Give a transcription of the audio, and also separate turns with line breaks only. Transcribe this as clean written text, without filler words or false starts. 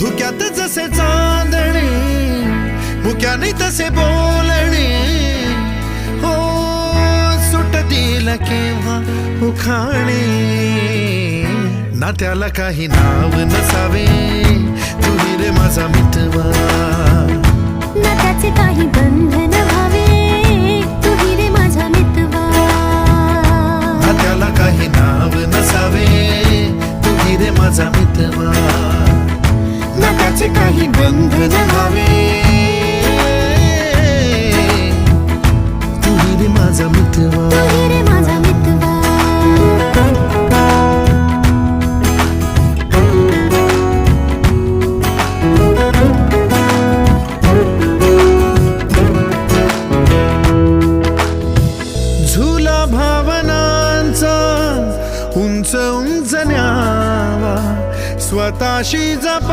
धुक्यात जसे चांदणे मुक्याने तसे बोलणे हो सुटतील केव्हा उखाणे ना त्याला काही नाव नसावे तुही रे माझा मितवा
ना त्याचे काही बंधन व्हावे तुही रे माझा मितवा
ना त्याला काही नाव नसावे तुही रे माझा मितवा ना त्याचे काही बंधन व्हावे तुही रे माझा मितवा
तुही रे माझा मितवा
झुला भावनांचा उंच उंच न्यावा स्वतःशी जपा